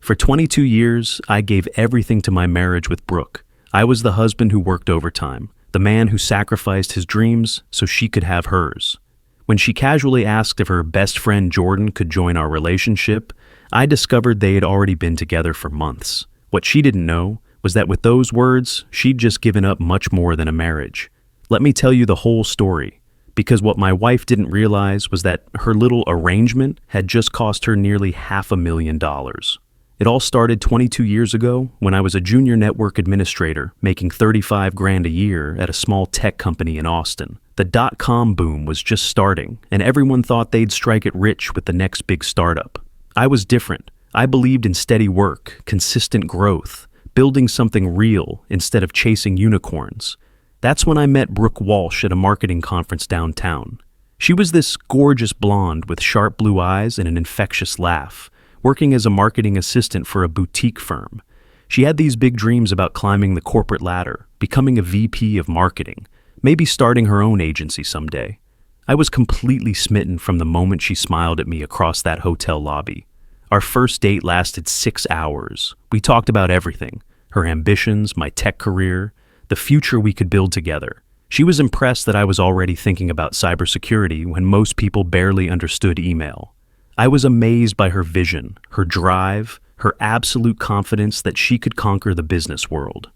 For 22 years, I gave everything to my marriage with Brooke. I was the husband who worked overtime, the man who sacrificed his dreams so she could have hers. When she casually asked if her best friend Jordan could join our relationship, I discovered they had already been together for months. What she didn't know was that with those words, she'd just given up much more than a marriage. Let me tell you the whole story, because what my wife didn't realize was that her little arrangement had just cost her nearly $500,000. It all started 22 years ago when I was a junior network administrator making $35,000 a year at a small tech company in Austin. The dot-com boom was just starting, and everyone thought they'd strike it rich with the next big startup. I was different. I believed in steady work, consistent growth, building something real instead of chasing unicorns. That's when I met Brooke Walsh at a marketing conference downtown. She was this gorgeous blonde with sharp blue eyes and an infectious laugh, working as a marketing assistant for a boutique firm. She had these big dreams about climbing the corporate ladder, becoming a VP of marketing, maybe starting her own agency someday. I was completely smitten from the moment she smiled at me across that hotel lobby. Our first date lasted 6 hours. We talked about everything: her ambitions, my tech career, the future we could build together. She was impressed that I was already thinking about cybersecurity when most people barely understood email. I was amazed by her vision, her drive, her absolute confidence that she could conquer the business world.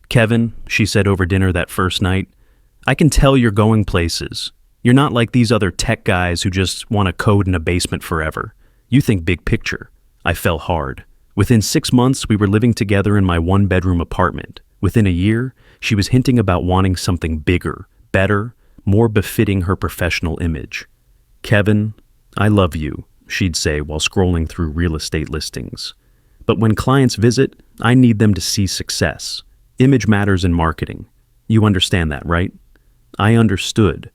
"Kevin," she said over dinner that first night, "I can tell you're going places. You're not like these other tech guys who just want to code in a basement forever. You think big picture." I fell hard. Within 6 months, we were living together in my one-bedroom apartment. Within a year, she was hinting about wanting something bigger, better, more befitting her professional image. "Kevin, I love you," she'd say while scrolling through real estate listings. "But when clients visit, I need them to see success. Image matters in marketing. You understand that, right?" I understood.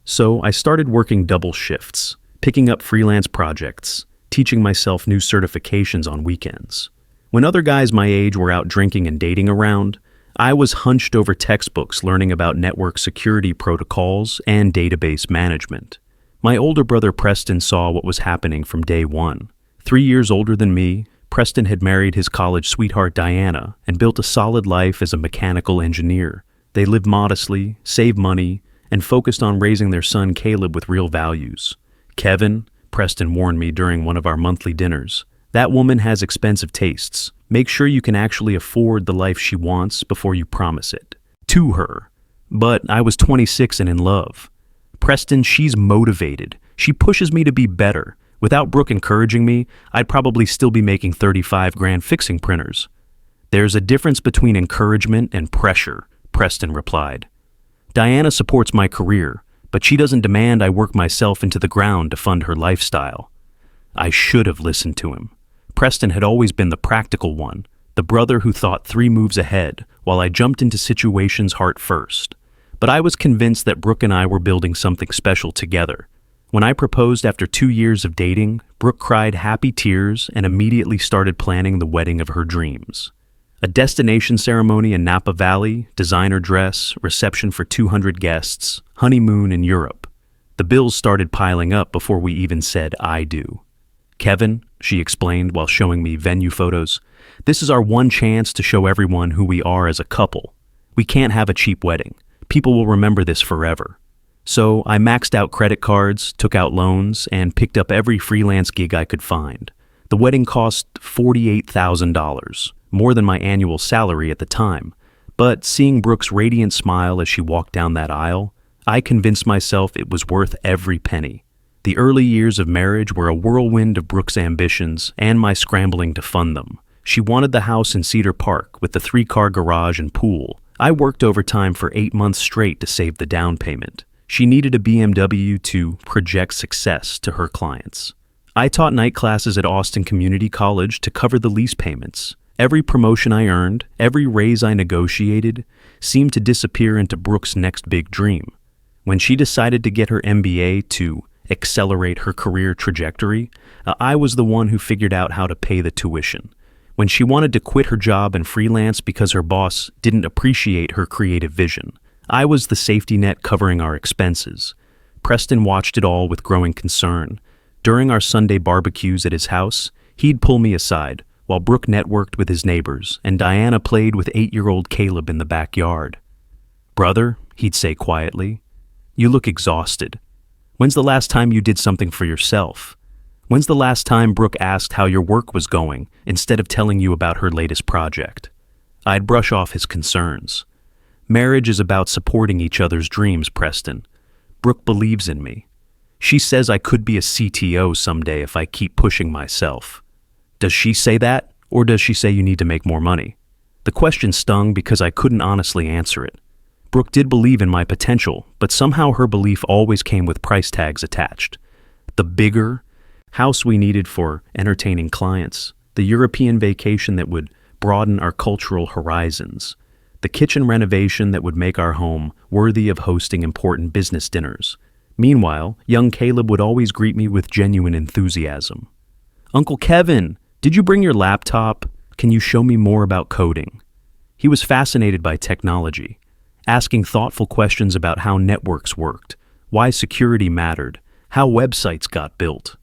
So I started working double shifts, picking up freelance projects, teaching myself new certifications on weekends. When other guys my age were out drinking and dating around, I was hunched over textbooks learning about network security protocols and database management. My older brother Preston saw what was happening from day one. 3 years older than me, Preston had married his college sweetheart Diana and built a solid life as a mechanical engineer. They lived modestly, saved money, and focused on raising their son Caleb with real values. "Kevin," Preston warned me during one of our monthly dinners, "that woman has expensive tastes. Make sure you can actually afford the life she wants before you promise it." To her. But I was 26 and in love. "Preston, she's motivated. She pushes me to be better. Without Brooke encouraging me, I'd probably still be making $35,000 fixing printers." "There's a difference between encouragement and pressure," Preston replied. "Diana supports my career, but she doesn't demand I work myself into the ground to fund her lifestyle." I should have listened to him. Preston had always been the practical one, the brother who thought 3 moves ahead, while I jumped into situations heart first. But I was convinced that Brooke and I were building something special together. When I proposed after 2 years of dating, Brooke cried happy tears and immediately started planning the wedding of her dreams. A destination ceremony in Napa Valley, designer dress, reception for 200 guests, honeymoon in Europe. The bills started piling up before we even said "I do." "Kevin," she explained while showing me venue photos, "this is our one chance to show everyone who we are as a couple. We can't have a cheap wedding. People will remember this forever." So I maxed out credit cards, took out loans, and picked up every freelance gig I could find. The wedding cost $48,000, more than my annual salary at the time. But seeing Brooke's radiant smile as she walked down that aisle, I convinced myself it was worth every penny. The early years of marriage were a whirlwind of Brooke's ambitions and my scrambling to fund them. She wanted the house in Cedar Park with the 3-car garage and pool. I worked overtime for 8 months straight to save the down payment. She needed a BMW to project success to her clients. I taught night classes at Austin Community College to cover the lease payments. Every promotion I earned, every raise I negotiated, seemed to disappear into Brooke's next big dream. When she decided to get her MBA to accelerate her career trajectory, I was the one who figured out how to pay the tuition. When she wanted to quit her job and freelance because her boss didn't appreciate her creative vision, I was the safety net covering our expenses. Preston watched it all with growing concern. During our Sunday barbecues at his house, he'd pull me aside. while Brooke networked with his neighbors and Diana played with 8-year-old Caleb in the backyard. "Brother," he'd say quietly, "you look exhausted. When's the last time you did something for yourself? When's the last time Brooke asked how your work was going instead of telling you about her latest project?" I'd brush off his concerns. "Marriage is about supporting each other's dreams, Preston. Brooke believes in me. She says I could be a CTO someday if I keep pushing myself." Does she say that, or does she say you need to make more money? The question stung because I couldn't honestly answer it. Brooke did believe in my potential, but somehow her belief always came with price tags attached. The bigger house we needed for entertaining clients, the European vacation that would broaden our cultural horizons, the kitchen renovation that would make our home worthy of hosting important business dinners. Meanwhile, young Caleb would always greet me with genuine enthusiasm. "Uncle Kevin, did you bring your laptop? Can you show me more about coding?" He was fascinated by technology, asking thoughtful questions about how networks worked, why security mattered, how websites got built.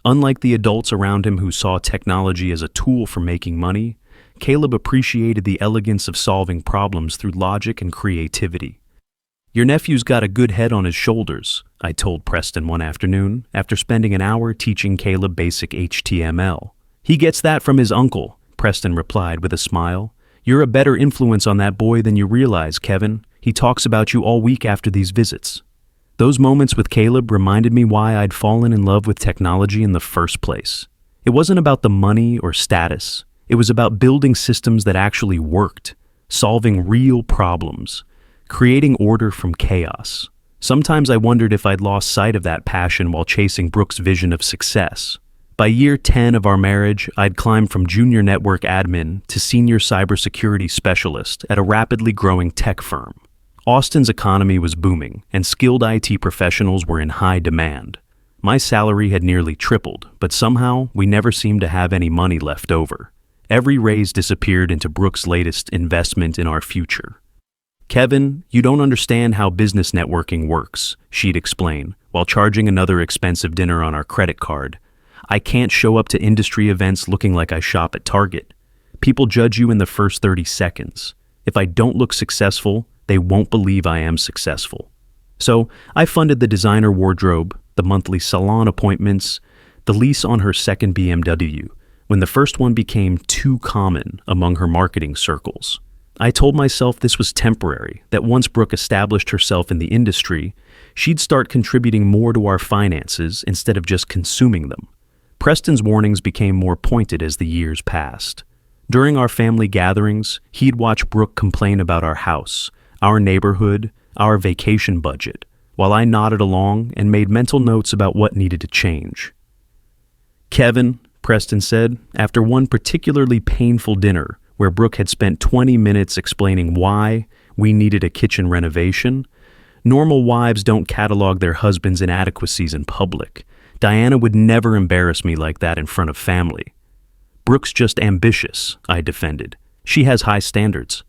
Unlike the adults around him who saw technology as a tool for making money, Caleb appreciated the elegance of solving problems through logic and creativity. "Your nephew's got a good head on his shoulders," I told Preston one afternoon after spending an hour teaching Caleb basic HTML. "He gets that from his uncle," Preston replied with a smile. "You're a better influence on that boy than you realize, Kevin. He talks about you all week after these visits." Those moments with Caleb reminded me why I'd fallen in love with technology in the first place. It wasn't about the money or status. It was about building systems that actually worked, solving real problems, creating order from chaos. Sometimes I wondered if I'd lost sight of that passion while chasing Brooke's vision of success. By year 10 of our marriage, I'd climbed from junior network admin to senior cybersecurity specialist at a rapidly growing tech firm. Austin's economy was booming, and skilled IT professionals were in high demand. My salary had nearly tripled, but somehow we never seemed to have any money left over. Every raise disappeared into Brooke's latest investment in our future. "Kevin, you don't understand how business networking works," she'd explain, while charging another expensive dinner on our credit card. "I can't show up to industry events looking like I shop at Target. People judge you in the first 30 seconds. If I don't look successful, they won't believe I am successful." So I funded the designer wardrobe, the monthly salon appointments, the lease on her second BMW, when the first one became too common among her marketing circles. I told myself this was temporary, that once Brooke established herself in the industry, she'd start contributing more to our finances instead of just consuming them. Preston's warnings became more pointed as the years passed. During our family gatherings, he'd watch Brooke complain about our house, our neighborhood, our vacation budget, while I nodded along and made mental notes about what needed to change. "Kevin," Preston said, after one particularly painful dinner where Brooke had spent 20 minutes explaining why we needed a kitchen renovation, "normal wives don't catalog their husbands' inadequacies in public. Diana would never embarrass me like that in front of family." "Brooke's just ambitious," I defended. "She has high standards."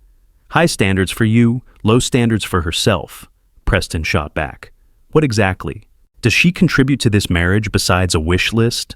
"High standards for you, low standards for herself," Preston shot back. "What exactly? Does she contribute to this marriage besides a wish list?"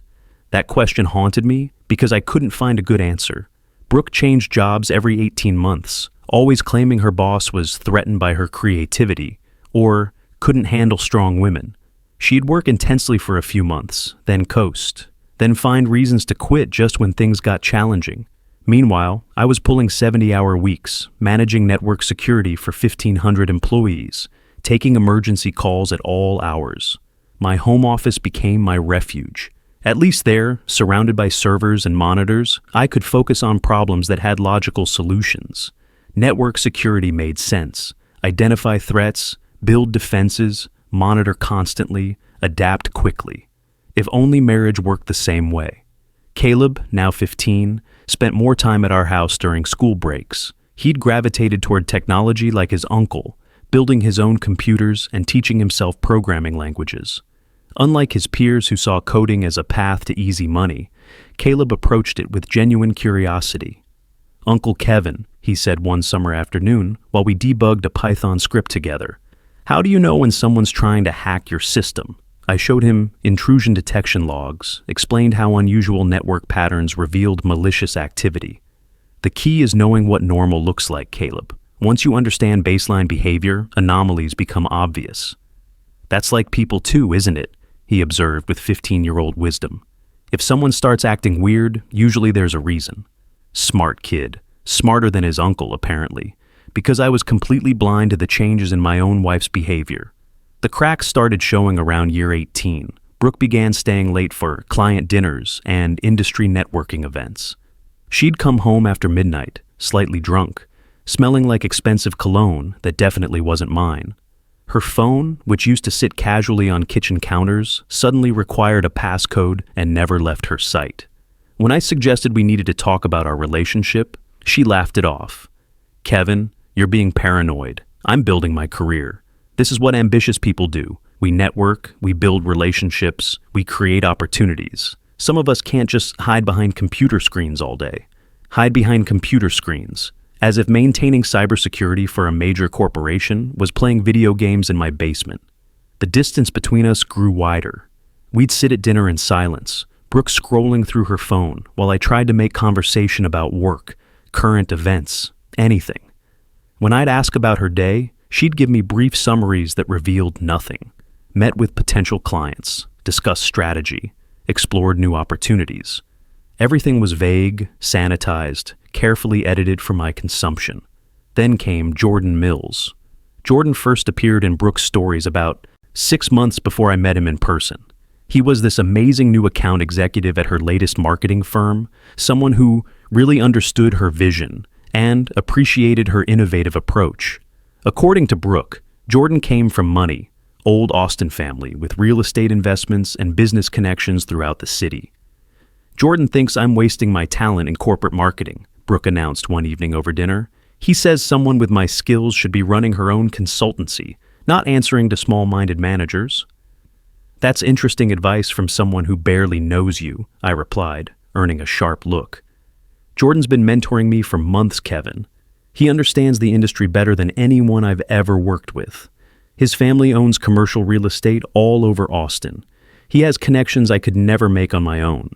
That question haunted me because I couldn't find a good answer. Brooke changed jobs every 18 months, always claiming her boss was threatened by her creativity or couldn't handle strong women. She'd work intensely for a few months, then coast, then find reasons to quit just when things got challenging. Meanwhile, I was pulling 70-hour weeks, managing network security for 1,500 employees, taking emergency calls at all hours. My home office became my refuge. At least there, surrounded by servers and monitors, I could focus on problems that had logical solutions. Network security made sense. Identify threats, build defenses, monitor constantly, adapt quickly. If only marriage worked the same way. Caleb, now 15, spent more time at our house during school breaks. He'd gravitated toward technology like his uncle, building his own computers and teaching himself programming languages. Unlike his peers who saw coding as a path to easy money, Caleb approached it with genuine curiosity. "Uncle Kevin," he said one summer afternoon while we debugged a Python script together, "how do you know when someone's trying to hack your system? I showed him intrusion detection logs, explained how unusual network patterns revealed malicious activity. The key is knowing what normal looks like, Caleb. Once you understand baseline behavior, anomalies become obvious. That's like people too, isn't it? He observed with 15-year-old wisdom. If someone starts acting weird, usually there's a reason. Smart kid. Smarter than his uncle, apparently. Because I was completely blind to the changes in my own wife's behavior. The cracks started showing around year 18. Brooke began staying late for client dinners and industry networking events. She'd come home after midnight, slightly drunk, smelling like expensive cologne that definitely wasn't mine. Her phone, which used to sit casually on kitchen counters, suddenly required a passcode and never left her sight. When I suggested we needed to talk about our relationship, she laughed it off. Kevin, you're being paranoid. I'm building my career. This is what ambitious people do. We network, we build relationships, we create opportunities. Some of us can't just hide behind computer screens all day. Hide behind computer screens. As if maintaining cybersecurity for a major corporation was playing video games in my basement. The distance between us grew wider. We'd sit at dinner in silence, Brooke scrolling through her phone while I tried to make conversation about work, current events, anything. When I'd ask about her day, she'd give me brief summaries that revealed nothing. Met with potential clients, discussed strategy, explored new opportunities. Everything was vague, sanitized, carefully edited for my consumption. Then came Jordan Mills. Jordan first appeared in Brooke's stories about 6 months before I met him in person. He was this amazing new account executive at her latest marketing firm, someone who really understood her vision and appreciated her innovative approach. According to Brooke, Jordan came from money, old Austin family with real estate investments and business connections throughout the city. Jordan thinks I'm wasting my talent in corporate marketing, Brooke announced one evening over dinner. He says someone with my skills should be running her own consultancy, not answering to small-minded managers. That's interesting advice from someone who barely knows you, I replied, earning a sharp look. Jordan's been mentoring me for months, Kevin. He understands the industry better than anyone I've ever worked with. His family owns commercial real estate all over Austin. He has connections I could never make on my own.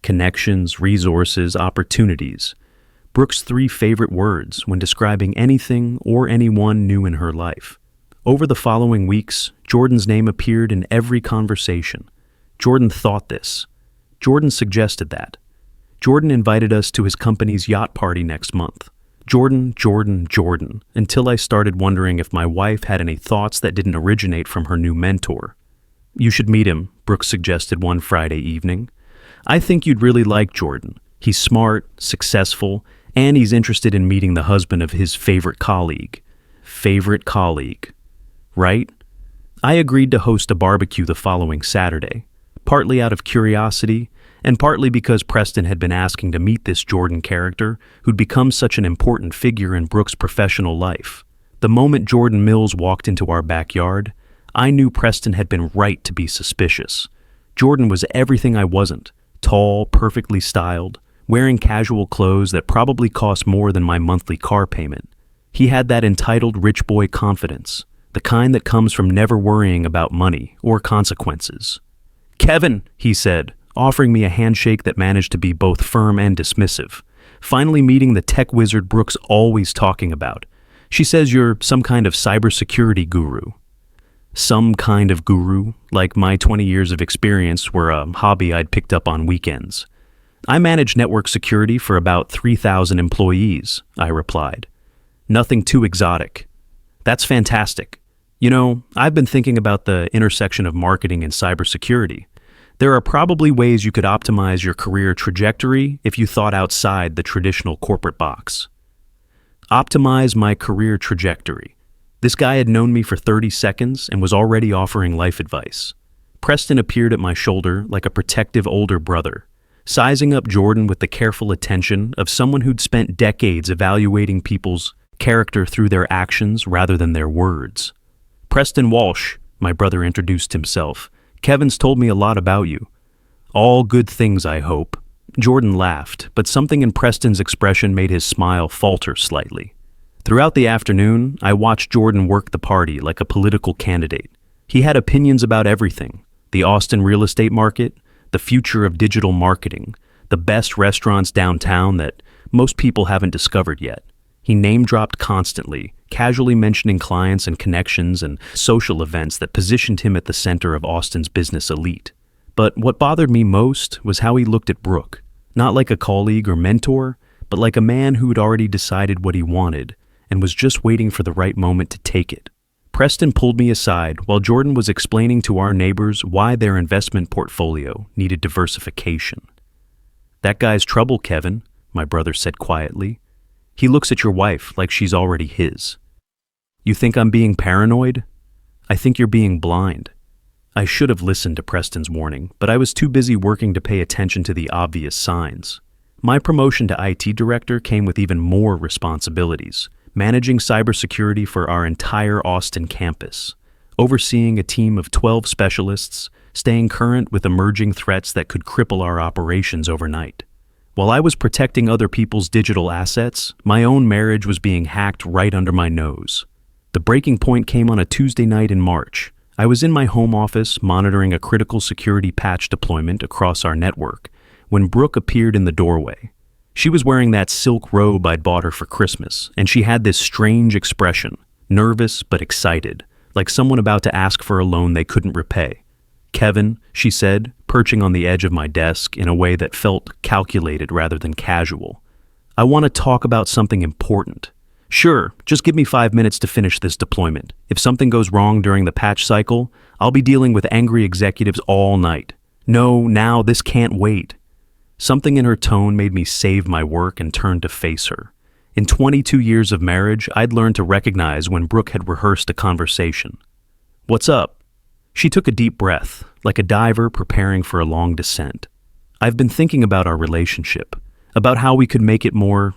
Connections, resources, opportunities. Brooke's 3 favorite words when describing anything or anyone new in her life. Over the following weeks, Jordan's name appeared in every conversation. Jordan thought this. Jordan suggested that. Jordan invited us to his company's yacht party next month. Jordan, until I started wondering if my wife had any thoughts that didn't originate from her new mentor. You should meet him, Brooke suggested one Friday evening. I think you'd really like Jordan. He's smart, successful, and he's interested in meeting the husband of his favorite colleague. Favorite colleague. Right? I agreed to host a barbecue the following Saturday, partly out of curiosity, and partly because Preston had been asking to meet this Jordan character who'd become such an important figure in Brooke's professional life. The moment Jordan Mills walked into our backyard, I knew Preston had been right to be suspicious. Jordan was everything I wasn't. Tall, perfectly styled, wearing casual clothes that probably cost more than my monthly car payment. He had that entitled rich boy confidence, the kind that comes from never worrying about money or consequences. Kevin, he said, offering me a handshake that managed to be both firm and dismissive. Finally meeting the tech wizard Brooke's always talking about. She says you're some kind of cybersecurity guru. Some kind of guru, like my 20 years of experience were a hobby I'd picked up on weekends. I manage network security for about 3,000 employees, I replied. Nothing too exotic. That's fantastic. You know, I've been thinking about the intersection of marketing and cybersecurity. There are probably ways you could optimize your career trajectory if you thought outside the traditional corporate box. Optimize my career trajectory. This guy had known me for 30 seconds and was already offering life advice. Preston appeared at my shoulder like a protective older brother, sizing up Jordan with the careful attention of someone who'd spent decades evaluating people's character through their actions rather than their words. Preston Walsh, my brother introduced himself. Kevin's told me a lot about you. All good things, I hope. Jordan laughed, but something in Preston's expression made his smile falter slightly. Throughout the afternoon, I watched Jordan work the party like a political candidate. He had opinions about everything. the Austin real estate market, the future of digital marketing, the best restaurants downtown that most people haven't discovered yet. He name-dropped constantly, casually mentioning clients and connections and social events that positioned him at the center of Austin's business elite. But what bothered me most was how he looked at Brooke, not like a colleague or mentor, but like a man who had already decided what he wanted and was just waiting for the right moment to take it. Preston pulled me aside while Jordan was explaining to our neighbors why their investment portfolio needed diversification. "That guy's trouble, Kevin," my brother said quietly. "He looks at your wife like she's already his." "You think I'm being paranoid?" "I think you're being blind." I should have listened to Preston's warning, but I was too busy working to pay attention to the obvious signs. My promotion to IT director came with even more responsibilities, managing cybersecurity for our entire Austin campus, overseeing a team of 12 specialists, staying current with emerging threats that could cripple our operations overnight. While I was protecting other people's digital assets, my own marriage was being hacked right under my nose. The breaking point came on a Tuesday night in March. I was in my home office monitoring a critical security patch deployment across our network when Brooke appeared in the doorway. She was wearing that silk robe I'd bought her for Christmas, and she had this strange expression, nervous but excited, like someone about to ask for a loan they couldn't repay. "Kevin," she said, perching on the edge of my desk in a way that felt calculated rather than casual. "I want to talk about something important." "Sure, just give me 5 minutes to finish this deployment. If something goes wrong during the patch cycle, I'll be dealing with angry executives all night." "No, now, this can't wait." Something in her tone made me save my work and turn to face her. In 22 years of marriage, I'd learned to recognize when Brooke had rehearsed a conversation. "What's up?" She took a deep breath, like a diver preparing for a long descent. "I've been thinking about our relationship, about how we could make it more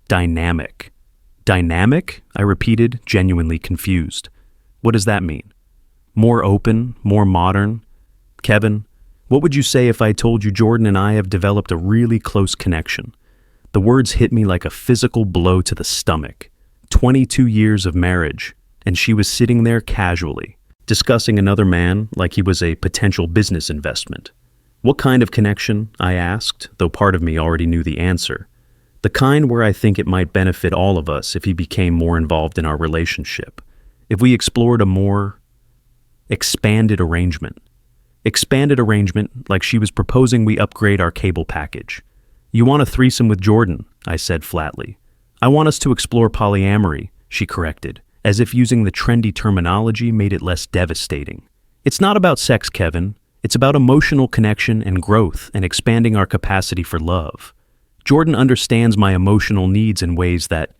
dynamic." "Dynamic?" I repeated, genuinely confused. "What does that mean?" "More open, more modern." "Kevin, what would you say if I told you Jordan and I have developed a really close connection?" The words hit me like a physical blow to the stomach. 22 years of marriage, and she was sitting there casually, discussing another man like he was a potential business investment. "What kind of connection?" I asked, though part of me already knew the answer. "The kind where I think it might benefit all of us if he became more involved in our relationship. If we explored a more expanded arrangement." Expanded arrangement, like she was proposing we upgrade our cable package. "You want a threesome with Jordan," I said flatly. "I want us to explore polyamory," she corrected, as if using the trendy terminology made it less devastating. "It's not about sex, Kevin. It's about emotional connection and growth and expanding our capacity for love. Jordan understands my emotional needs in ways that—"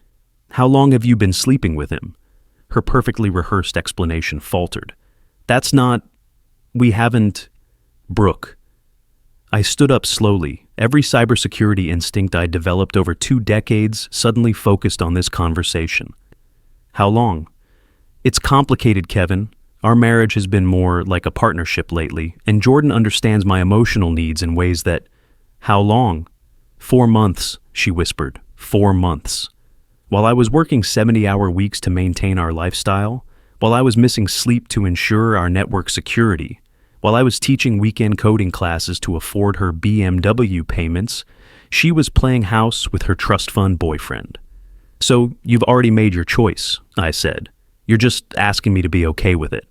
"How long have you been sleeping with him?" Her perfectly rehearsed explanation faltered. "That's not... we haven't..." "Brooke." I stood up slowly, every cybersecurity instinct I'd developed over 2 decades suddenly focused on this conversation. "How long?" "It's complicated, Kevin. Our marriage has been more like a partnership lately, and Jordan understands my emotional needs in ways that—" "How long?" 4 months, she whispered. 4 months. While I was working 70-hour weeks to maintain our lifestyle, while I was missing sleep to ensure our network security, while I was teaching weekend coding classes to afford her BMW payments, she was playing house with her trust fund boyfriend. "So you've already made your choice," I said. "You're just asking me to be okay with it."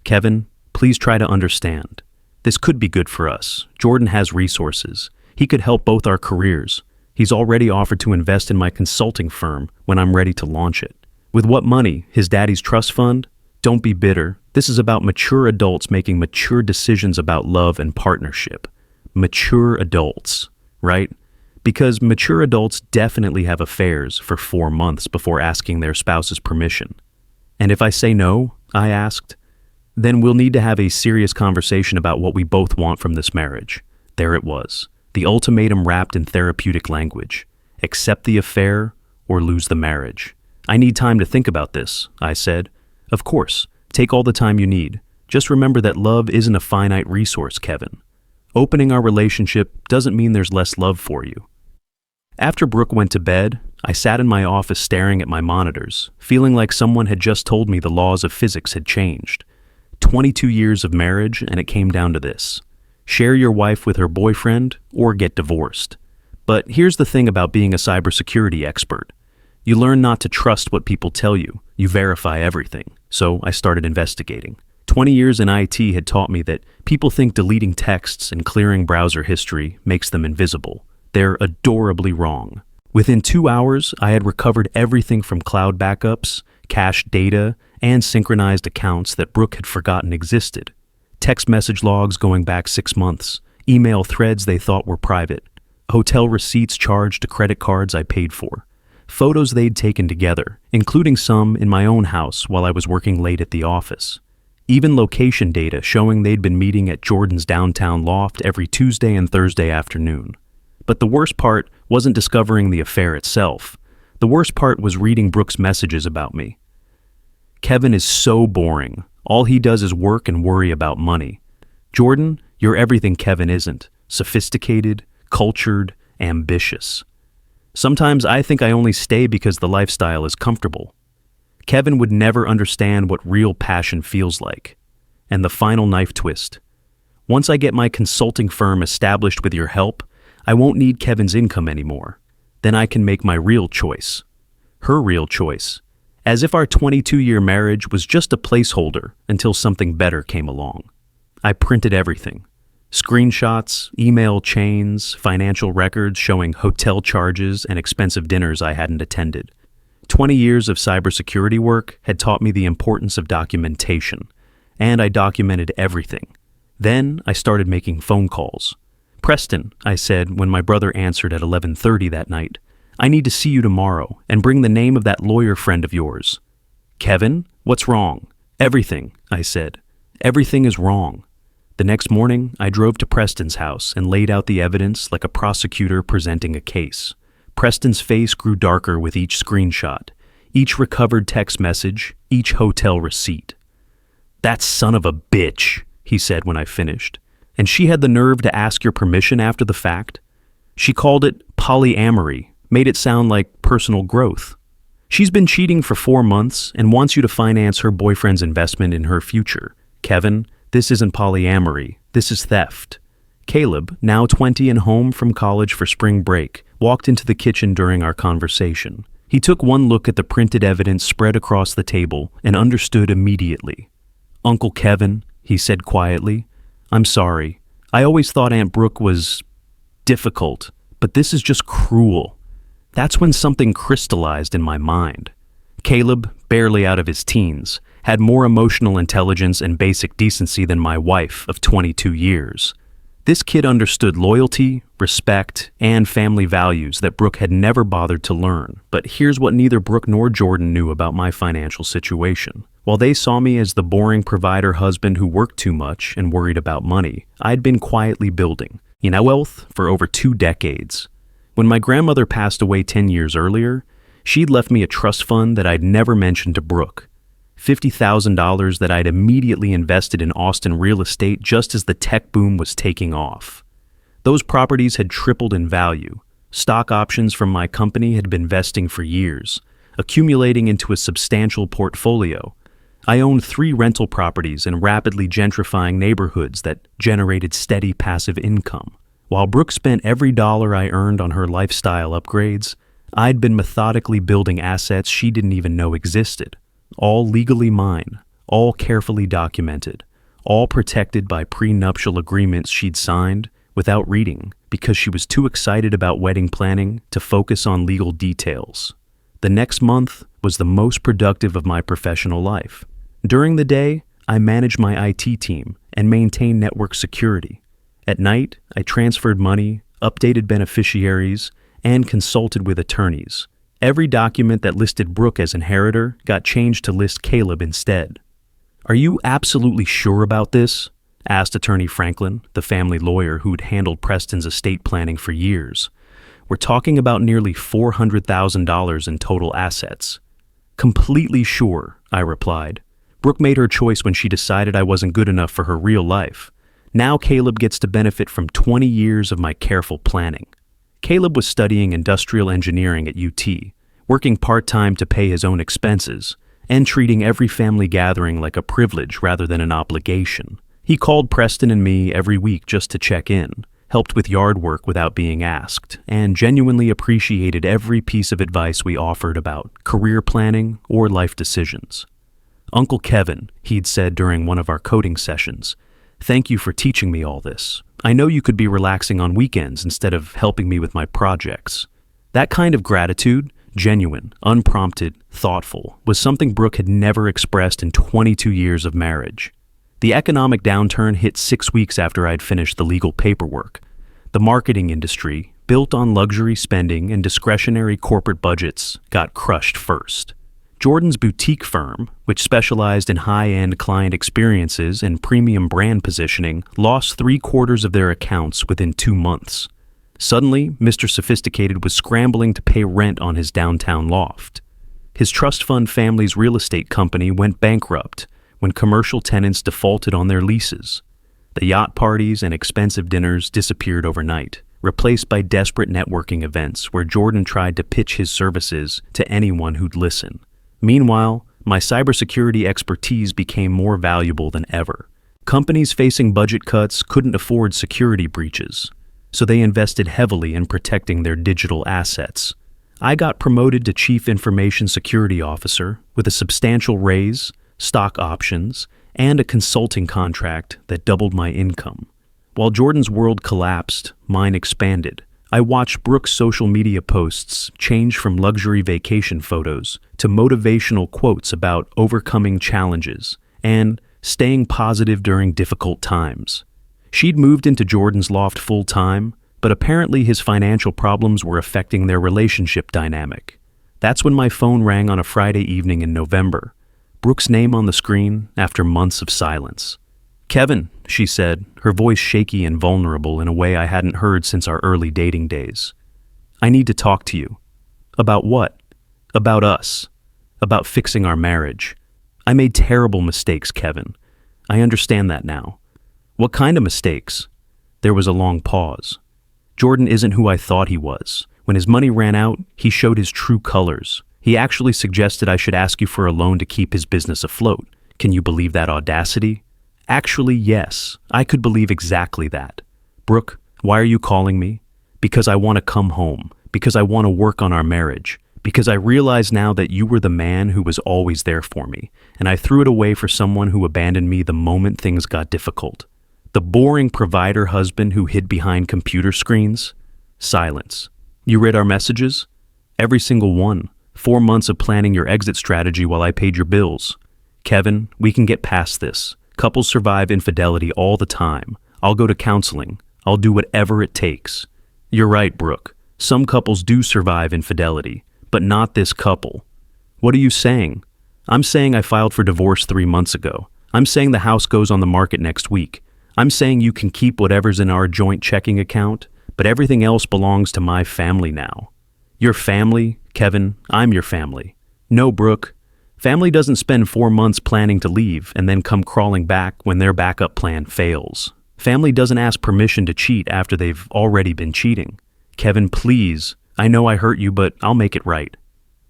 "Kevin, please try to understand. This could be good for us. Jordan has resources. He could help both our careers. He's already offered to invest in my consulting firm when I'm ready to launch it. With what money? His daddy's trust fund? Don't be bitter. This is about mature adults making mature decisions about love and partnership. Mature adults, right? Because mature adults definitely have affairs for 4 months before asking their spouse's permission. "And if I say no," I asked, "then we'll need to have a serious conversation about what we both want from this marriage." There it was. The ultimatum wrapped in therapeutic language. Accept the affair or lose the marriage. "I need time to think about this," I said. "Of course, take all the time you need. Just remember that love isn't a finite resource, Kevin. Opening our relationship doesn't mean there's less love for you." After Brooke went to bed, I sat in my office staring at my monitors, feeling like someone had just told me the laws of physics had changed. 22 years of marriage, and it came down to this: share your wife with her boyfriend or get divorced. But here's the thing about being a cybersecurity expert. You learn not to trust what people tell you. You verify everything. So I started investigating. 20 years in IT had taught me that people think deleting texts and clearing browser history makes them invisible. They're adorably wrong. Within 2 hours, I had recovered everything from cloud backups, cached data, and synchronized accounts that Brooke had forgotten existed. Text message logs going back 6 months, email threads they thought were private, hotel receipts charged to credit cards I paid for, photos they'd taken together, including some in my own house while I was working late at the office. Even location data showing they'd been meeting at Jordan's downtown loft every Tuesday and Thursday afternoon. But the worst part wasn't discovering the affair itself. The worst part was reading Brooke's messages about me. Kevin is so boring. All he does is work and worry about money. Jordan, you're everything Kevin isn't. Sophisticated, cultured, ambitious. Sometimes I think I only stay because the lifestyle is comfortable. Kevin would never understand what real passion feels like. And the final knife twist. Once I get my consulting firm established with your help, I won't need Kevin's income anymore. Then I can make my real choice. Her real choice. As if our 22-year marriage was just a placeholder until something better came along. I printed everything. Screenshots, email chains, financial records showing hotel charges and expensive dinners I hadn't attended. 20 years of cybersecurity work had taught me the importance of documentation, and I documented everything. Then I started making phone calls. "Preston," I said when my brother answered at 11:30 that night, "I need to see you tomorrow and bring the name of that lawyer friend of yours." "Kevin, what's wrong?" "Everything," I said. "Everything is wrong." The next morning, I drove to Preston's house and laid out the evidence like a prosecutor presenting a case. Preston's face grew darker with each screenshot, each recovered text message, each hotel receipt. "That son of a bitch," he said when I finished. "And she had the nerve to ask your permission after the fact? She called it polyamory, made it sound like personal growth. She's been cheating for 4 months and wants you to finance her boyfriend's investment in her future. Kevin, this isn't polyamory, this is theft." Caleb, now 20 and home from college for spring break, walked into the kitchen during our conversation. He took one look at the printed evidence spread across the table and understood immediately. "Uncle Kevin," he said quietly, "I'm sorry. I always thought Aunt Brooke was difficult, but this is just cruel." That's when something crystallized in my mind. Caleb, barely out of his teens, had more emotional intelligence and basic decency than my wife of 22 years. This kid understood loyalty, respect, and family values that Brooke had never bothered to learn. But here's what neither Brooke nor Jordan knew about my financial situation. While they saw me as the boring provider husband who worked too much and worried about money, I'd been quietly building wealth for over 2 decades. When my grandmother passed away 10 years earlier, she'd left me a trust fund that I'd never mentioned to Brooke. $50,000 that I'd immediately invested in Austin real estate just as the tech boom was taking off. Those properties had tripled in value. Stock options from my company had been vesting for years, accumulating into a substantial portfolio. I owned 3 rental properties in rapidly gentrifying neighborhoods that generated steady passive income. While Brooke spent every dollar I earned on her lifestyle upgrades, I'd been methodically building assets she didn't even know existed. All legally mine, all carefully documented, all protected by prenuptial agreements she'd signed without reading because she was too excited about wedding planning to focus on legal details. The next month was the most productive of my professional life. During the day, I managed my IT team and maintained network security. At night, I transferred money, updated beneficiaries, and consulted with attorneys. Every document that listed Brooke as inheritor got changed to list Caleb instead. "Are you absolutely sure about this?" asked Attorney Franklin, the family lawyer who'd handled Preston's estate planning for years. "We're talking about nearly $400,000 in total assets." "Completely sure," I replied. "Brooke made her choice when she decided I wasn't good enough for her real life. Now Caleb gets to benefit from 20 years of my careful planning." Caleb was studying industrial engineering at UT, working part-time to pay his own expenses, and treating every family gathering like a privilege rather than an obligation. He called Preston and me every week just to check in, helped with yard work without being asked, and genuinely appreciated every piece of advice we offered about career planning or life decisions. Uncle Kevin, he'd said during one of our coding sessions, "Thank you for teaching me all this. I know you could be relaxing on weekends instead of helping me with my projects." That kind of gratitude, genuine, unprompted, thoughtful, was something Brooke had never expressed in 22 years of marriage. The economic downturn hit 6 weeks after I'd finished the legal paperwork. The marketing industry, built on luxury spending and discretionary corporate budgets, got crushed first. Jordan's boutique firm, which specialized in high-end client experiences and premium brand positioning, lost 3/4 of their accounts within 2 months. Suddenly, Mr. Sophisticated was scrambling to pay rent on his downtown loft. His trust fund family's real estate company went bankrupt when commercial tenants defaulted on their leases. The yacht parties and expensive dinners disappeared overnight, replaced by desperate networking events where Jordan tried to pitch his services to anyone who'd listen. Meanwhile, my cybersecurity expertise became more valuable than ever. Companies facing budget cuts couldn't afford security breaches, so they invested heavily in protecting their digital assets. I got promoted to Chief Information Security Officer with a substantial raise, stock options, and a consulting contract that doubled my income. While Jordan's world collapsed, mine expanded. I watched Brooke's social media posts change from luxury vacation photos to motivational quotes about overcoming challenges and staying positive during difficult times. She'd moved into Jordan's loft full-time, but apparently his financial problems were affecting their relationship dynamic. That's when my phone rang on a Friday evening in November. Brooke's name on the screen after months of silence. "Kevin," she said, her voice shaky and vulnerable in a way I hadn't heard since our early dating days. "I need to talk to you." "About what?" "About us. About fixing our marriage. I made terrible mistakes, Kevin. I understand that now." "What kind of mistakes?" There was a long pause. "Jordan isn't who I thought he was. When his money ran out, he showed his true colors. He actually suggested I should ask you for a loan to keep his business afloat. Can you believe that audacity?" "Actually, yes. I could believe exactly that." "Brooke, why are you calling me?" "Because I want to come home. Because I want to work on our marriage. Because I realize now that you were the man who was always there for me, and I threw it away for someone who abandoned me the moment things got difficult. The boring provider husband who hid behind computer screens." Silence. "You read our messages?" "Every single one. 4 months of planning your exit strategy while I paid your bills." "Kevin, we can get past this. Couples survive infidelity all the time. I'll go to counseling. I'll do whatever it takes." "You're right, Brooke. Some couples do survive infidelity, but not this couple." "What are you saying?" "I'm saying I filed for divorce 3 months ago. I'm saying the house goes on the market next week. I'm saying you can keep whatever's in our joint checking account, but everything else belongs to my family now." "Your family? Kevin, I'm your family." "No, Brooke. Family doesn't spend 4 months planning to leave and then come crawling back when their backup plan fails. Family doesn't ask permission to cheat after they've already been cheating." "Kevin, please. I know I hurt you, but I'll make it right."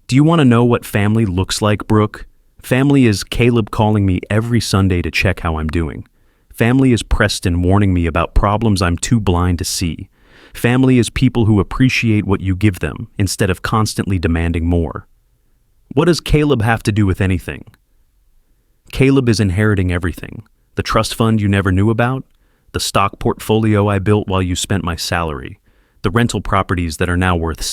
"Do you want to know what family looks like, Brooke? Family is Caleb calling me every Sunday to check how I'm doing. Family is Preston warning me about problems I'm too blind to see. Family is people who appreciate what you give them instead of constantly demanding more." "What does Caleb have to do with anything?" "Caleb is inheriting everything. The trust fund you never knew about, the stock portfolio I built while you spent my salary, the rental properties that are now worth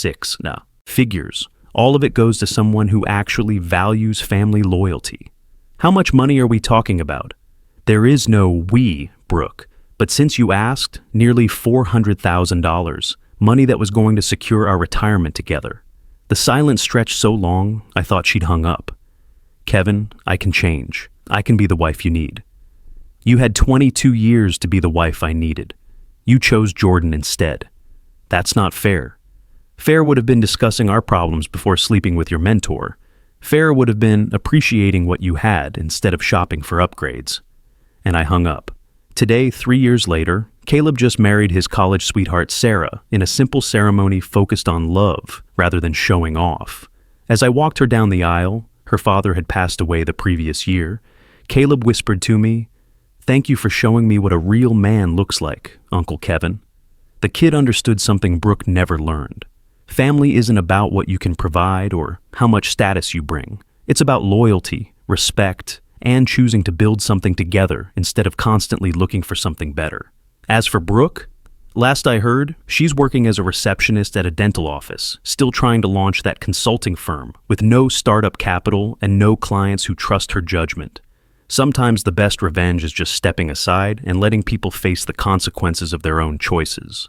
figures. All of it goes to someone who actually values family loyalty." "How much money are we talking about?" "There is no we, Brooke. But since you asked, nearly $400,000, money that was going to secure our retirement together." The silence stretched so long, I thought she'd hung up. "Kevin, I can change. I can be the wife you need." "You had 22 years to be the wife I needed. You chose Jordan instead. That's not fair. Fair would have been discussing our problems before sleeping with your mentor. Fair would have been appreciating what you had instead of shopping for upgrades." And I hung up. Today, 3 years later, Caleb just married his college sweetheart Sarah in a simple ceremony focused on love rather than showing off. As I walked her down the aisle, Her father had passed away the previous year. Caleb whispered to me, "Thank you for showing me what a real man looks like, Uncle Kevin." The kid understood something Brooke never learned. Family isn't about what you can provide or how much status you bring. It's about loyalty, respect, and choosing to build something together instead of constantly looking for something better. As for Brooke, last I heard, she's working as a receptionist at a dental office, still trying to launch that consulting firm with no startup capital and no clients who trust her judgment. Sometimes the best revenge is just stepping aside and letting people face the consequences of their own choices.